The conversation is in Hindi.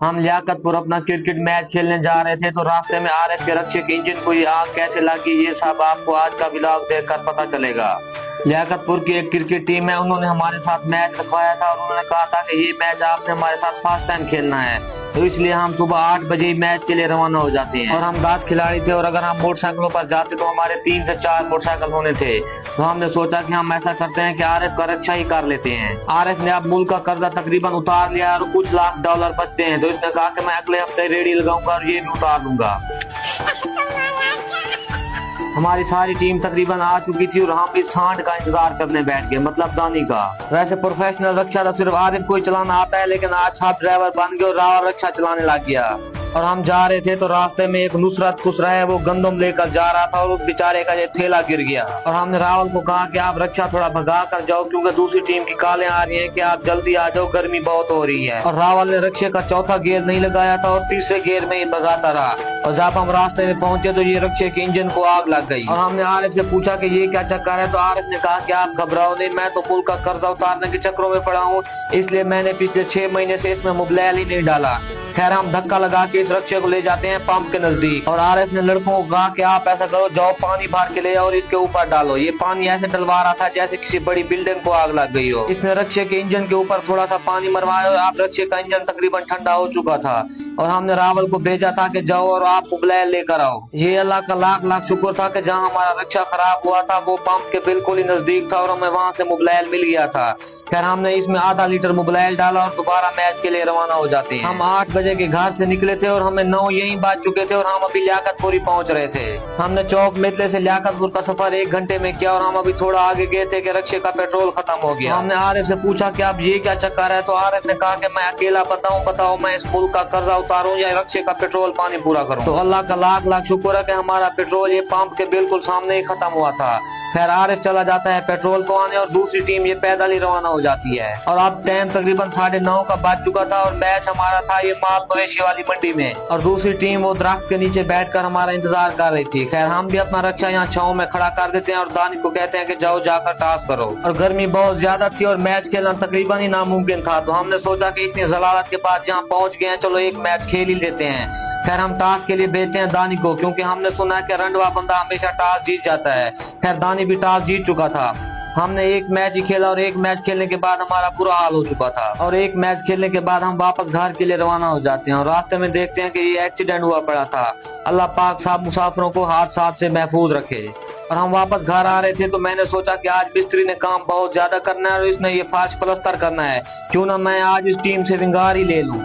हम लियाकतपुर अपना क्रिकेट मैच खेलने जा रहे थे तो रास्ते में आरएफ के रक्षक इंजन को ये आग कैसे लगी, ये सब आपको आज का व्लॉग देखकर पता चलेगा। लियाकतपुर की एक क्रिकेट टीम है, उन्होंने हमारे साथ मैच रखवाया था और उन्होंने कहा था कि ये मैच आपने हमारे साथ फर्स्ट टाइम खेलना है, तो इसलिए हम सुबह 8 बजे मैच के लिए रवाना हो जाते हैं। और हम 10 खिलाड़ी थे और अगर हम मोटरसाइकिलों पर जाते तो हमारे 3 से 4 मोटरसाइकिल होने थे। तो हमने सोचा कि हम ऐसा करते हैं कि आरएफ का रक्षा ही कर लेते हैं। आरएफ ने अब मुल्क का कर्जा तकरीबन उतार लिया और कुछ लाख डॉलर बचते हैं, तो इसने कहा कि मैं अगले हफ्ते रेडी लगाऊंगा और ये भी उतार लूंगा। हमारी सारी टीम तकरीबन आ चुकी थी और हम भी सांड का इंतजार करने बैठ गए, मतलब दानी का। वैसे प्रोफेशनल रक्षा तो सिर्फ आरिफ को ही चलाना आता है, लेकिन आज सब ड्राइवर बन गए और रावल रक्षा चलाने लग गया। और हम जा रहे थे तो रास्ते में एक नुसरत खुश रहा है, वो गंदम लेकर जा रहा था और उस बेचारे का ये थैला गिर गया। और हमने रावल को कहा कि आप रक्षा थोड़ा भगा कर जाओ क्योंकि दूसरी टीम की कालें आ रही हैं, कि आप जल्दी आ जाओ, गर्मी बहुत हो रही है। और रावल ने रक्षे का चौथा गियर नहीं लगाया था और तीसरे गियर में ही भगाता रहा। और जब हम रास्ते में पहुंचे तो ये रक्षे के इंजन को आग लग गई। और हमने आरिफ से पूछा कि ये क्या चक्कर है, तो आरिफ ने कहा कि आप घबराओ नहीं, मैं तो पुल का कर्जा उतारने के चक्रों में पड़ा हूँ, इसलिए मैंने पिछले 6 महीने से इसमें मोबिलाइल ही नहीं डाला। खैर हम धक्का लगा के इस रक्षे को ले जाते हैं पंप के नजदीक। और आरिफ ने लड़कों को कहा कि आप ऐसा करो, जाओ पानी भर के ले आओ और इसके ऊपर डालो। ये पानी ऐसे डलवा रहा था जैसे किसी बड़ी बिल्डिंग को आग लग गई हो। इसने रक्षे के इंजन के ऊपर थोड़ा सा पानी मरवाया और आप रक्षे का इंजन तकरीबन ठंडा हो चुका था। और हमने रावल को भेजा था कि जाओ और आप मोबिलाइल लेकर आओ। ये अल्लाह का लाख लाख शुक्र था कि जहाँ हमारा रक्षा खराब हुआ था वो पंप के बिल्कुल ही नजदीक था और हमें वहाँ से मोबिलाइल मिल गया था। खैर हमने इसमें आधा लीटर मोबिलाइल डाला और दोबारा मैच के लिए रवाना हो जाते हैं। हम 8 बजे के घर से निकले थे और हमें 9 यहीं बाज चुके थे और हम अभी लियाकतपुर ही पहुंच रहे थे। हमने चौक मितले से लियाकतपुर का सफर 1 घंटे में किया और हम अभी थोड़ा आगे गए थे कि रक्षे का पेट्रोल खत्म हो गया। हमने आरिफ से पूछा कि अब ये क्या चक्कर है, तो आरिफ ने कहा कि मैं अकेला बताऊं मैं इस मुल्क का कर्जा उतारूं या रक्षे का पेट्रोल पानी पूरा करूं। तो अल्लाह का लाख लाख शुक्र है कि हमारा पेट्रोल ये पंप के बिल्कुल सामने ही खत्म हुआ था। खैर आरिफ चला जाता है पेट्रोल पवाने और दूसरी टीम ये पैदल ही रवाना हो जाती है। और अब टाइम तकरीबन 9:30 का बज चुका था और मैच हमारा था ये माल मवेशी वाली मंडी में। और दूसरी टीम वो दरख्त के नीचे बैठकर हमारा इंतजार कर रही थी। खैर हम भी अपना रक्षा यहाँ छांव में खड़ा कर देते हैं और दानी को कहते हैं कि जाओ जाकर टास्क करो। और गर्मी बहुत ज्यादा थी और मैच खेलना तकरीबन ही नामुमकिन था, तो हमने सोचा कि इतनी जलालत के बाद जहाँ पहुंच गए हैं, चलो एक मैच खेल ही लेते हैं। खैर हम टास्क के लिए भेजते हैं दानी को, क्योंकि हमने सुना है कि रंडवा बंदा हमेशा टास्क जीत जाता है। खैर दानी भी टास्क जीत चुका था। हमने एक मैच ही खेला और एक मैच खेलने के बाद हमारा बुरा हाल हो चुका था। और एक मैच खेलने के बाद हम वापस घर के लिए रवाना हो जाते हैं और रास्ते में देखते हैं कि ये एक्सीडेंट हुआ पड़ा था। अल्लाह पाक सब मुसाफिरों को हादसात से महफूज रखे। और हम वापस घर आ रहे थे तो मैंने सोचा कि आज मिस्त्री ने काम बहुत ज्यादा करना है और इसने ये फर्श प्लस्तर करना है, क्यों ना मैं आज इस टीम से विंगार ही ले लूं।